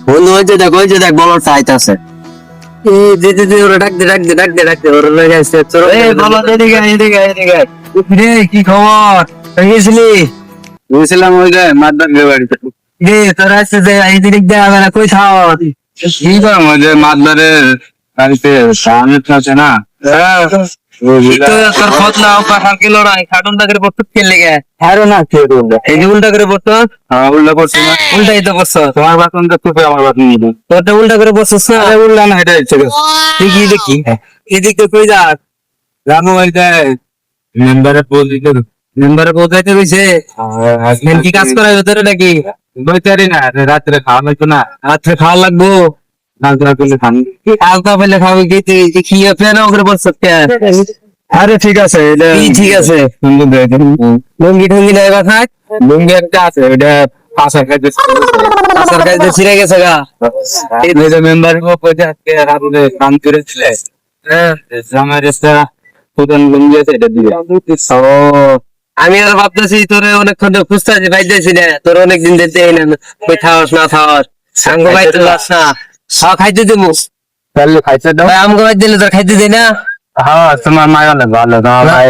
বন্ধু ওই যে দেখ বলটা আইতাছে। এই দে ওরে ডাক দে ওরে লয়ে আসছে তোর। এই বলো এদিকে রে, কি খবর? কই গেছিলি? গেছিলাম ওই যে মাদবাড়ির বাড়িতে। রে তোর আসছে যে এইদিকে দে আমরা কই থাও? কি করব ওই যে মাদবাড়ির বাড়িতে সামনে আছে না? হ্যাঁ তোর খোঁজ নাও পাহাড় কিলো না খাটুনটা করে পড়তে কে লেগে হারো না কে উল্টা এই যে উল্টা করে পড়তো। হ্যাঁ উল্টা পড়ছি না, উল্টাই তো পড়ছ। তোমার বাতন তো তুই আমার বাতন নিবি, তোরটা উল্টা করে পড়ছস না? আরে উল্টা না, এটা ইচ্ছে ঠিকই দেখি। এদিক তো কই যাস? রামু বাড়িতে মেম্বারে পৌঁছাইতে কইছে। মেন কি কাজ করাই তোরে নাকি? বইতারি না, রাত্রে খাওয়া লাগতো না। রাত্রে খাওয়া লাগবো, হালকা পেলে খাবি কি ফেন ওপরে বসছ? আরে ঠিক আছে, ঠিক আছে। লুঙ্গি টুঙ্গি নাই বাসায়? লুঙ্গি একটা আছে, ওইটা পাশার কাছে ছিঁড়ে গেছে গা। মেম্বার কাম করেছিলে আমার প্রধান লুঙ্গি আছে, এটা দিবে। আমি আর ভাবতেছি তোরে অনেকক্ষণ খুঁজতেছি পাইতেছি না, তোর অনেকদিন যেতে না, কই থাওয়াস না থাওয়াস সাঙ্গ পাইতে যাস না। হ্যাঁ খাইতে দিব, তাহলে খাইতে দাও। আমগো ভাই দিলে তোর খাইতে দেই না? হ্যাঁ তোমার মায়া ভালো, তোমার ভাই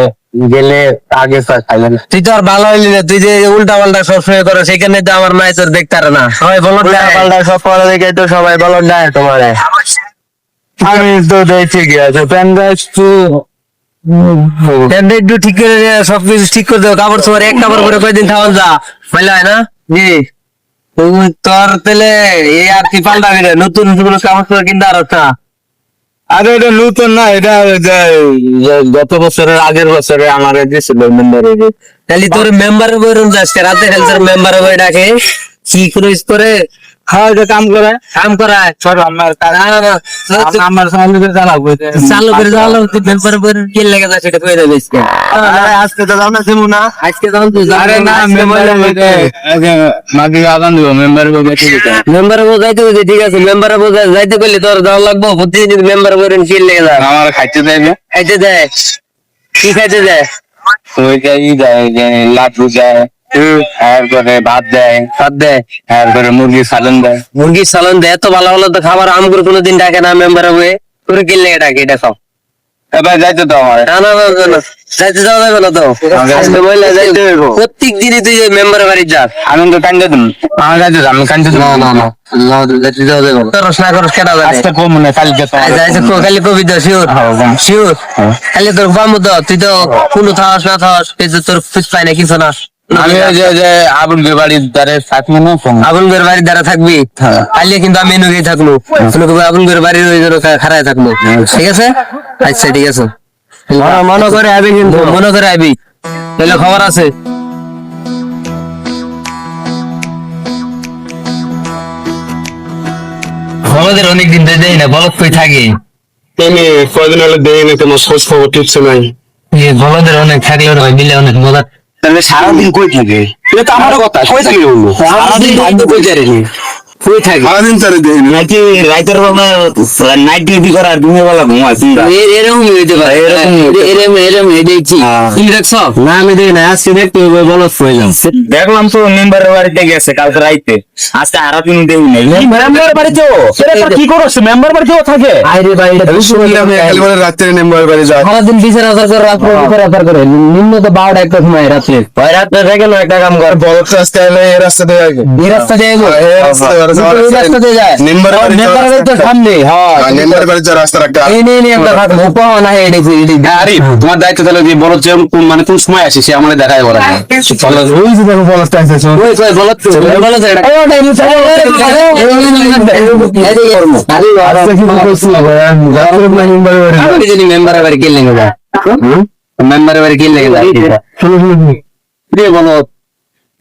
গেলে আগে খাইলে না। তুই তো আর ভালো হইলি না, তুই যে উল্টা পাল্টা সবসময় করো, সেখানে তো আমার মায় তোর দেখতে পারে না। সবাই বলো পাল্টা সব করা দেখে তো সবাই বলো দেয় তোমারে। আমি তো দেখছি কি আছে প্যান্ডাস একটু ঠিক করে সবকিছু ঠিক করে দেবো। কাপড় তোমার এক কাপড় করে কয়দিন খাওয়ান যা পাইলে হয় না? জি তোর তাহলে এই আর কি পাল্টাবি না, নতুন কোনো কাপড় তোর কিনতে আর একটা। আরে এটা নতুন না, এটা গত বছরের আগের বছরে আমার দিয়েছিল মেম্বারে। তাহলে তোর মেম্বারের বই রুম যাস রাতে খেলছে মেম্বারের বই ডাকে কি করে? হ্যাঁ এটা কাম করায় ছোট আমার চালু করে জ্বালাও মেম্বারের বই কি লেগে যায় সেটা কই দেবে আজকে তো যাও না যেমন না আজকে যাও তুই। আরে না মাকে আদান দিব মেম্বারের বই মেম্বারের বই যাইতে বলছি ঠিক আছে, মেম্বারের বই যাইতে বললে তোর যাওয়া লাগবো প্রতিদিন মেম্বারের বই কি লেগে যায়? আমার খাইতে দেয় না। খাইতে দেয় কি খাইতে দেয়? ওইটাই দেয় যে লাড্ডু দেয়, তারপরে ভাত দেয় তারপরে মুরগির সালন দেয়। এত ভালো ভালো তো খাবার আমগুলো কোনোদিন ডাকে না মেম্বার হবে, তোরে কিনলে ডাকে এটা খাও। এবার যাইতে তো আমার না যাইতে যাওয়া যাবে না তো, প্রত্যেক দিনই তুই মেম্বারের বাড়ি যাস। আমি তো কান্দে দিন আমার যাইতে আমি কান্দে দিন না যাইতে যাওয়া যাবে না। রস না করস কেটা যায় আজকে কম না কালকে তো খালি কবি দাও শিওর খালি তোর বামু দাও। তুই তো কোনো থাস না থাস এই যে তোর খুঁজ পাই না কিছু না। আমি যে আবুলগের বাড়ির দ্বারে থাকবো না, আবুলগের বাড়ির দ্বারা থাকবি কালিয়ে কিন্তু আমি এনুকেই থাকবো, আবুলগের বাড়ির ওই খারায় থাকবো। ঠিক আছে আচ্ছা ঠিক আছে মনে করে আবি, কিন্তু মনে করে আবি তাহলে খবর আছে। আমাদের অনেকদিন দেয় না বলত কই থাকে কয়দিন হলে দেয় না, তোমার খোঁজ খবর টিপছে নাই। বলদের অনেক থাকলে মিলে অনেক মজা। তাহলে সারাদিন কই থাকে? এটা তো আমারও কথা, কই থাকে সারাদিন কই যায় কই থাকে? সারাদিন তারে দেয় নাকি রাইতের বেলা নাইট ডিউটি করার দিনের বেলা ঘুমায়? এরকম হইতে পারে, এরকম দেখছি। তুমি দেখছো না? আমি দেখি না, আজকে দেখতে বলত হয়ে যাও। দেখলাম তো মেম্বারের বাড়িতে গেছে কালকে রাইতে, আজকে আরো দিন দেখি নাই মেম্বারের বাড়িতে। কি করছ মেম্বার বাড়িতেও থাকে? আরে ভাই রাত্রে মেম্বার বাড়ি যায় সারাদিন 20,000 করে রাত্রে করে নিম্ন তো 12টা একটা সময় রাত্রে হয়। রাত্রে থেকে না একটা কাম কর বলত রাস্তা এলে এই রাস্তা দিয়ে যাবে, এই রাস্তা দিয়ে যাবো, এই রাস্তা দিয়ে যায় মেম্বারের তো সামনে। হ্যাঁ মেম্বারের বাড়ি যা রাস্তা রাখা এই নিয়ে একটা কথা উপা না এডি আরে তোমার দায়িত্ব তাহলে যে বলত যে কোন মানে কোন সময় আসে সে আমাদের দেখায় বলা যায়। চলো ওই যে দেখো বলত আছে ওই বলত এটা এই টাইম চলে এই করব আরে আজকে কি করছিস গাড়ির মেম্বারের বাড়ি আমি জানি মেম্বারের বাড়ি কে লেগে যায়, মেম্বারের বাড়ি কে লেগে যায়। শুনো প্রিয় বলত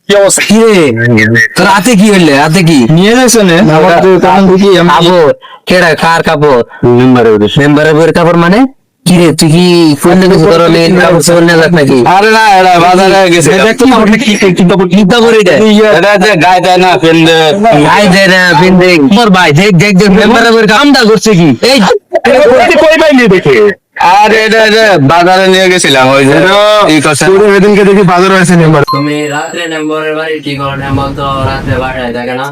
কি অবস্থা কি রে তোর রাতে কি হইলে? রাতে কি নিয়ে যাইছো না? আমার তো কান দেখি আবো কেডা কার কাপড়? মেম্বারের বইয়ের কাপড় মানে কি রে? তুই কি ফোন কিছু করো নে কাপড় চোপড় নিয়ে যাস নাকি? আরে না এরা বাজারে গেছে দেখতো না ওটা কি কাপড় কিনতে করে দেয় এটা যে গায়ে দেয় না ফেন্দে গায়ে দেয় না ফেন্দে মোর ভাই দেখ মেম্বারের বইয়ের কামটা করছে কি এই কই পাই নি দেখে আরে এটা বাজারে নিয়ে গেছিলাম ওই যে সেদিনকে দেখি বাজারে আছে নেম্বার। তুমি রাত্রে নম্বরের বাড়ি ঠিক করো, নম্বর তো রাত্রে বাড়ায় থাকে না।